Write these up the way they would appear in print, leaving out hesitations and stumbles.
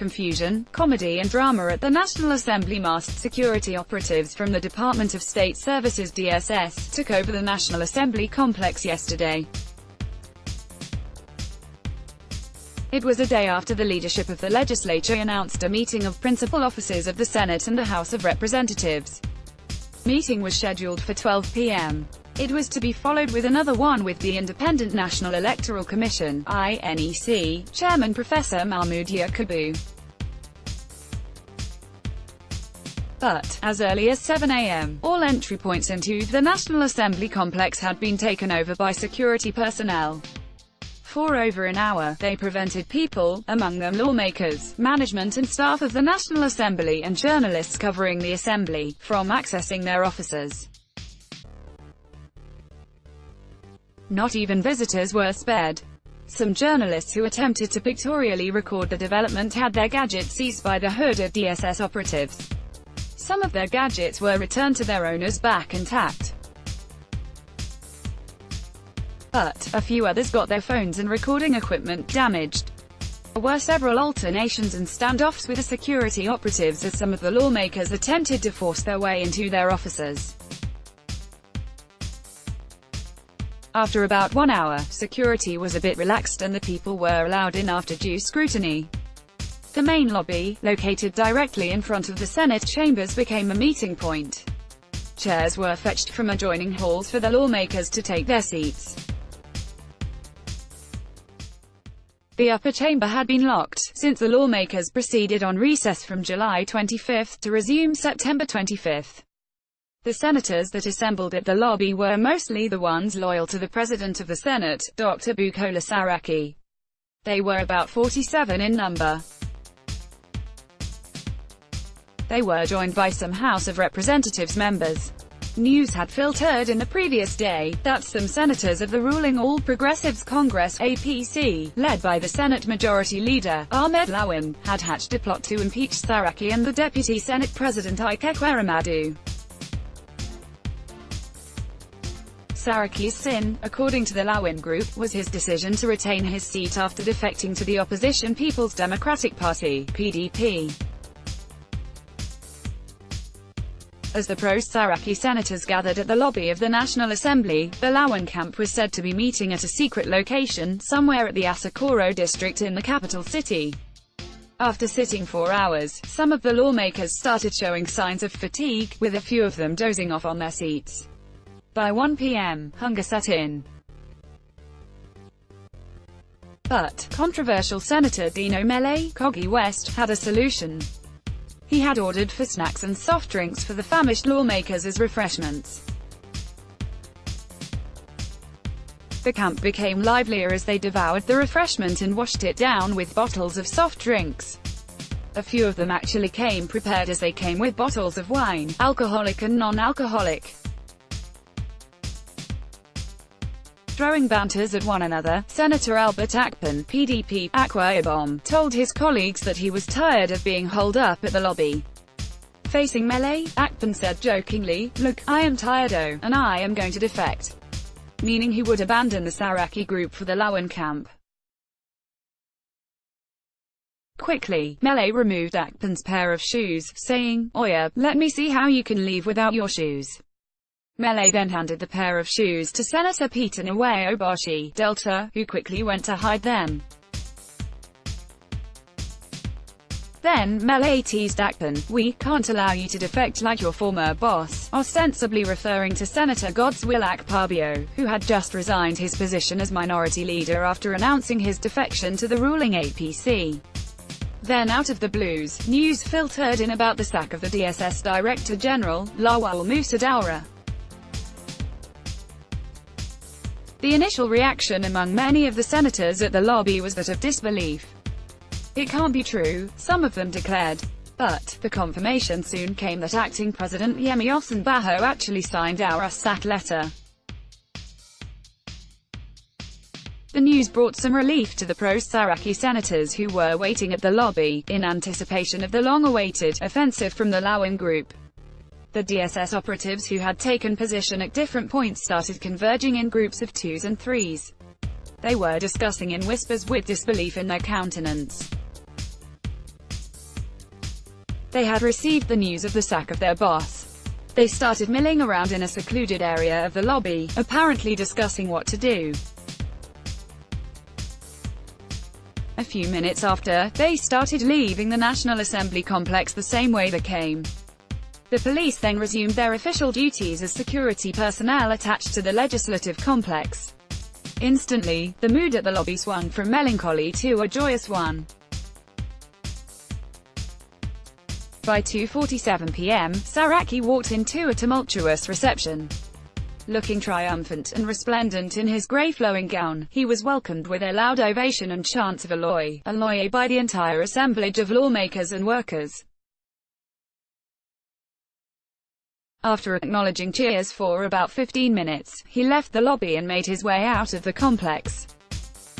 confusion, comedy and drama at the National Assembly. Masked security operatives from the Department of State Services (DSS) took over the National Assembly complex yesterday. It was a day after the leadership of the legislature announced a meeting of principal officers of the Senate and the House of Representatives. Meeting was scheduled for 12 p.m. It was to be followed with another one with the Independent National Electoral Commission (INEC) Chairman Professor Mahmoud Yakubu. But, as early as 7 a.m., all entry points into the National Assembly complex had been taken over by security personnel. For over an hour, they prevented people, among them lawmakers, management and staff of the National Assembly and journalists covering the Assembly, from accessing their offices. Not even visitors were spared. Some journalists who attempted to pictorially record the development had their gadgets seized by the hooded DSS operatives. Some of their gadgets were returned to their owners back intact. But a few others got their phones and recording equipment damaged. There were several alternations and standoffs with the security operatives as some of the lawmakers attempted to force their way into their offices. After about 1 hour, security was a bit relaxed and the people were allowed in after due scrutiny. The main lobby, located directly in front of the Senate chambers, became a meeting point. Chairs were fetched from adjoining halls for the lawmakers to take their seats. The upper chamber had been locked, since the lawmakers proceeded on recess from July 25 to resume September 25. The senators that assembled at the lobby were mostly the ones loyal to the President of the Senate, Dr. Bukola Saraki. They were about 47 in number. They were joined by some House of Representatives members. News had filtered in the previous day that some senators of the ruling All Progressives Congress (APC), led by the Senate Majority Leader, Ahmed Lawan, had hatched a plot to impeach Saraki and the Deputy Senate President Ike Ekweremadu. Saraki's sin, according to the Lawan Group, was his decision to retain his seat after defecting to the opposition People's Democratic Party (PDP). As the pro-Saraki senators gathered at the lobby of the National Assembly, the Lawan camp was said to be meeting at a secret location, somewhere at the Asokoro district in the capital city. After sitting for hours, some of the lawmakers started showing signs of fatigue, with a few of them dozing off on their seats. By 1 p.m., hunger set in. But, controversial Senator Dino Melaye, Kogi West, had a solution. He had ordered for snacks and soft drinks for the famished lawmakers as refreshments. The camp became livelier as they devoured the refreshment and washed it down with bottles of soft drinks. A few of them actually came prepared, as they came with bottles of wine, alcoholic and non-alcoholic. Throwing banters at one another, Senator Albert Akpan, PDP, Akwa Ibom, told his colleagues that he was tired of being holed up at the lobby. Facing Melaye, Akpan said jokingly, "Look, I am tired and I am going to defect," meaning he would abandon the Saraki group for the Lawan camp. Quickly, Melaye removed Akpan's pair of shoes, saying, "Oya, let me see how you can leave without your shoes." Melaye then handed the pair of shoes to Senator Peter Nwayo Obashi, Delta, who quickly went to hide them. Then, Melaye teased Akpan, "We can't allow you to defect like your former boss," ostensibly referring to Senator Godswill Akpabio, who had just resigned his position as minority leader after announcing his defection to the ruling APC. Then out of the blues, news filtered in about the sack of the DSS Director General, Lawal Musa Daura. The initial reaction among many of the senators at the lobby was that of disbelief. "It can't be true," some of them declared. But, the confirmation soon came that acting President Yemi Osinbajo actually signed Daura's sack letter. The news brought some relief to the pro-Saraki senators who were waiting at the lobby, in anticipation of the long-awaited offensive from the Lawan group. The DSS operatives who had taken position at different points started converging in groups of 2s and 3s. They were discussing in whispers with disbelief in their countenance. They had received the news of the sack of their boss. They started milling around in a secluded area of the lobby, apparently discussing what to do. A few minutes after, they started leaving the National Assembly complex the same way they came. The police then resumed their official duties as security personnel attached to the legislative complex. Instantly, the mood at the lobby swung from melancholy to a joyous one. By 2:47 p.m., Saraki walked into a tumultuous reception. Looking triumphant and resplendent in his grey flowing gown, he was welcomed with a loud ovation and chants of "Aloy, Aloy" by the entire assemblage of lawmakers and workers. After acknowledging cheers for about 15 minutes, he left the lobby and made his way out of the complex.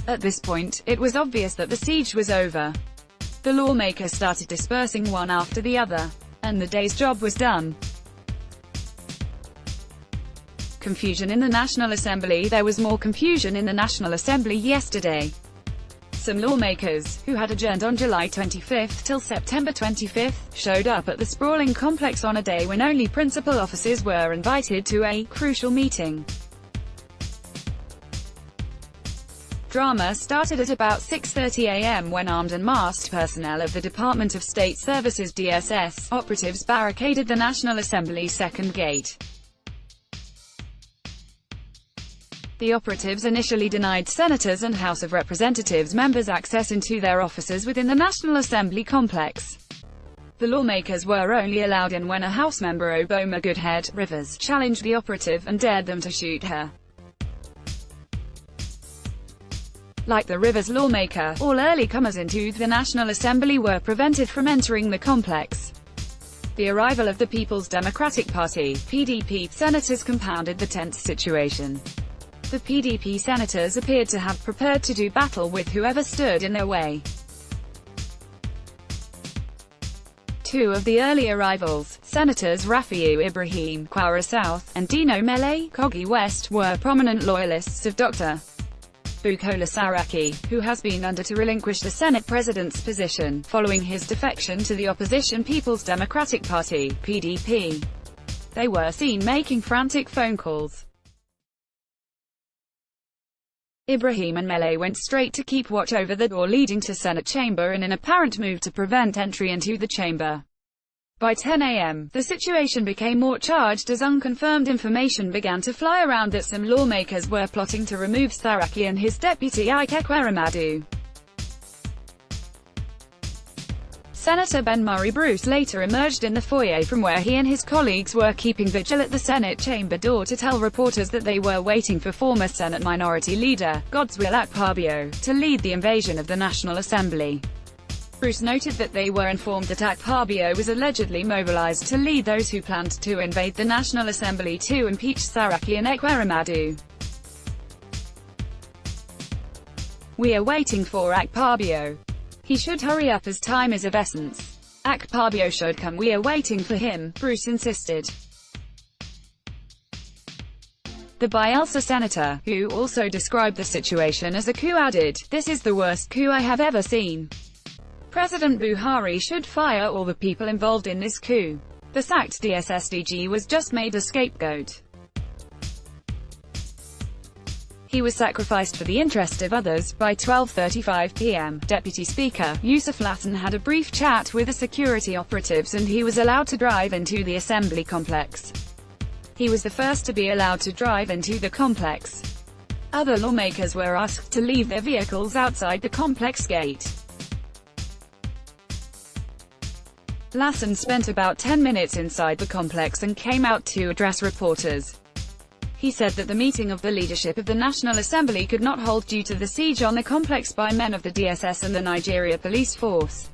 At this point, it was obvious that the siege was over. The lawmakers started dispersing one after the other, and the day's job was done. Confusion in the National Assembly. There was more confusion in the National Assembly yesterday. Some lawmakers, who had adjourned on July 25 till September 25, showed up at the sprawling complex on a day when only principal officers were invited to a crucial meeting. Drama started at about 6:30 a.m. when armed and masked personnel of the Department of State Services (DSS) operatives barricaded the National Assembly's second gate. The operatives initially denied senators and House of Representatives members access into their offices within the National Assembly complex. The lawmakers were only allowed in when a House member, Obama Goodhead Rivers, challenged the operative and dared them to shoot her. Like the Rivers lawmaker, all early comers into the National Assembly were prevented from entering the complex. The arrival of the People's Democratic Party (PDP) senators compounded the tense situation. The PDP senators appeared to have prepared to do battle with whoever stood in their way. Two of the early arrivals, Senators Rafiu Ibrahim, Kwara South, and Dino Mele, Kogi West, were prominent loyalists of Dr. Bukola Saraki, who has been under to relinquish the Senate president's position, following his defection to the opposition People's Democratic Party (PDP). They were seen making frantic phone calls. Ibrahim and Mele went straight to keep watch over the door leading to Senate chamber in an apparent move to prevent entry into the chamber. By 10 a.m., the situation became more charged as unconfirmed information began to fly around that some lawmakers were plotting to remove Saraki and his deputy Ike Ekweremadu. Senator Ben Murray Bruce later emerged in the foyer from where he and his colleagues were keeping vigil at the Senate chamber door to tell reporters that they were waiting for former Senate Minority Leader, Godswill Akpabio, to lead the invasion of the National Assembly. Bruce noted that they were informed that Akpabio was allegedly mobilized to lead those who planned to invade the National Assembly to impeach Saraki and Ekweremadu. "We are waiting for Akpabio. He should hurry up as time is of essence. Akpabio should come. We are waiting for him," Bruce insisted. The Bielsa senator, who also described the situation as a coup, added, "This is the worst coup I have ever seen. President Buhari should fire all the people involved in this coup. The sacked DSSDG was just made a scapegoat. He was sacrificed for the interest of others." By 12:35 p.m., Deputy Speaker Yusuf Lassen had a brief chat with the security operatives and he was allowed to drive into the assembly complex. He was the first to be allowed to drive into the complex. Other lawmakers were asked to leave their vehicles outside the complex gate. Lassen spent about 10 minutes inside the complex and came out to address reporters. He said that the meeting of the leadership of the National Assembly could not hold due to the siege on the complex by men of the DSS and the Nigeria Police Force.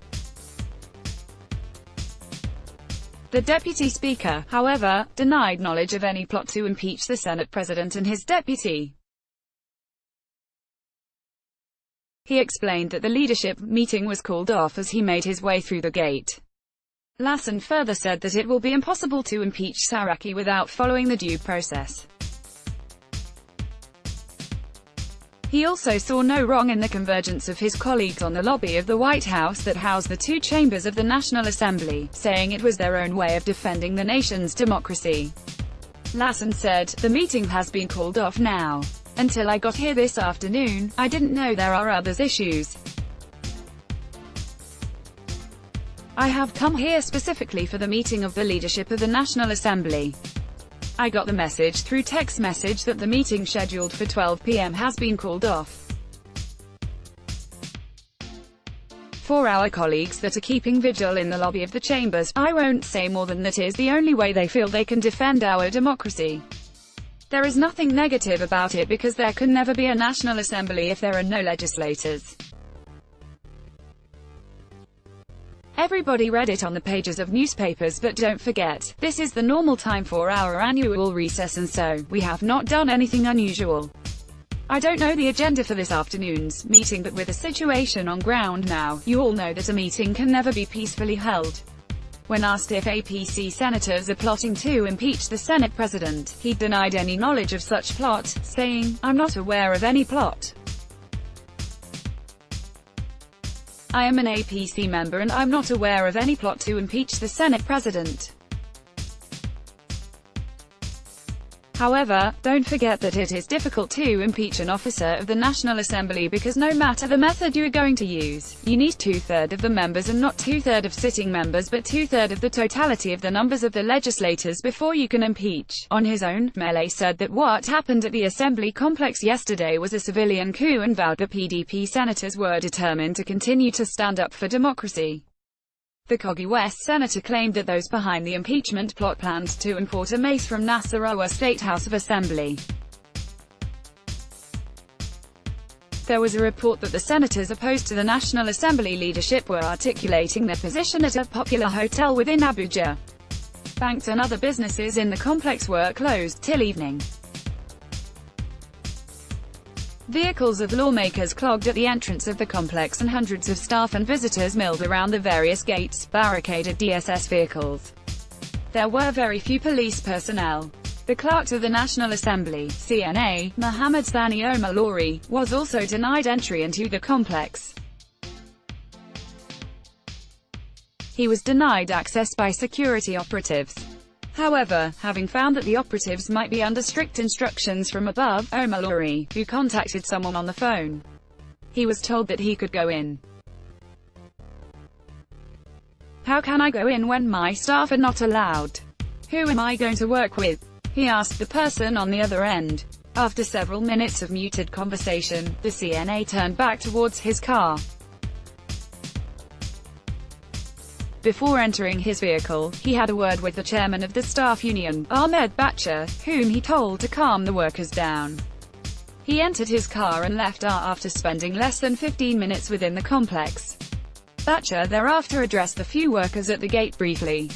The Deputy Speaker, however, denied knowledge of any plot to impeach the Senate President and his deputy. He explained that the leadership meeting was called off as he made his way through the gate. Lassen further said that it will be impossible to impeach Saraki without following the due process. He also saw no wrong in the convergence of his colleagues on the lobby of the White House that housed the two chambers of the National Assembly, saying it was their own way of defending the nation's democracy. Lassen said, "The meeting has been called off now. Until I got here this afternoon, I didn't know there are other issues. I have come here specifically for the meeting of the leadership of the National Assembly. I got the message through text message that the meeting scheduled for 12 p.m. has been called off. For our colleagues that are keeping vigil in the lobby of the chambers, I won't say more than that is the only way they feel they can defend our democracy. There is nothing negative about it because there can never be a National Assembly if there are no legislators. Everybody read it on the pages of newspapers, but don't forget, this is the normal time for our annual recess and so, we have not done anything unusual. I don't know the agenda for this afternoon's meeting, but with the situation on ground now, you all know that a meeting can never be peacefully held." When asked if APC senators are plotting to impeach the Senate president, he denied any knowledge of such plot, saying, "I'm not aware of any plot. I am an APC member and I'm not aware of any plot to impeach the Senate president." However, don't forget that it is difficult to impeach an officer of the National Assembly because no matter the method you are going to use, you need 2/3 of the members and not 2/3 of sitting members but 2/3 of the totality of the numbers of the legislators before you can impeach. On his own, Mele said that what happened at the Assembly complex yesterday was a civilian coup and vowed the PDP senators were determined to continue to stand up for democracy. The Kogi West senator claimed that those behind the impeachment plot planned to import a mace from Nasarawa State House of Assembly. There was a report that the senators opposed to the National Assembly leadership were articulating their position at a popular hotel within Abuja. Banks and other businesses in the complex were closed till evening. Vehicles of lawmakers clogged at the entrance of the complex and hundreds of staff and visitors milled around the various gates, barricaded DSS vehicles. There were very few police personnel. The clerk to the National Assembly, CNA, Mohammed Sani Omalori, was also denied entry into the complex. He was denied access by security operatives. However, having found that the operatives might be under strict instructions from above, Omalori, who contacted someone on the phone, he was told that he could go in. "How can I go in when my staff are not allowed? Who am I going to work with?" he asked the person on the other end. After several minutes of muted conversation, the CNA turned back towards his car. Before entering his vehicle, he had a word with the chairman of the staff union, Ahmed Bacha, whom he told to calm the workers down. He entered his car and left after spending less than 15 minutes within the complex. Bacha thereafter addressed the few workers at the gate briefly.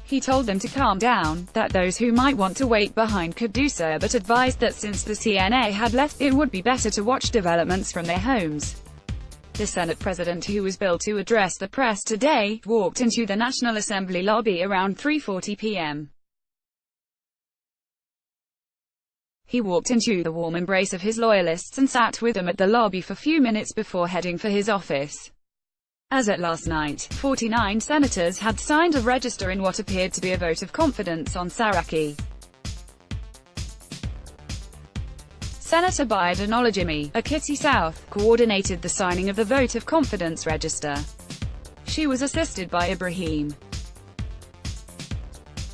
He told them to calm down, that those who might want to wait behind could do so, but advised that since the CNA had left, it would be better to watch developments from their homes. The Senate president, who was billed to address the press today, walked into the National Assembly lobby around 3:40 p.m. He walked into the warm embrace of his loyalists and sat with them at the lobby for a few minutes before heading for his office. As at last night, 49 senators had signed a register in what appeared to be a vote of confidence on Saraki. Senator Biden Olajimi, Akiti South, coordinated the signing of the vote of confidence register. She was assisted by Ibrahim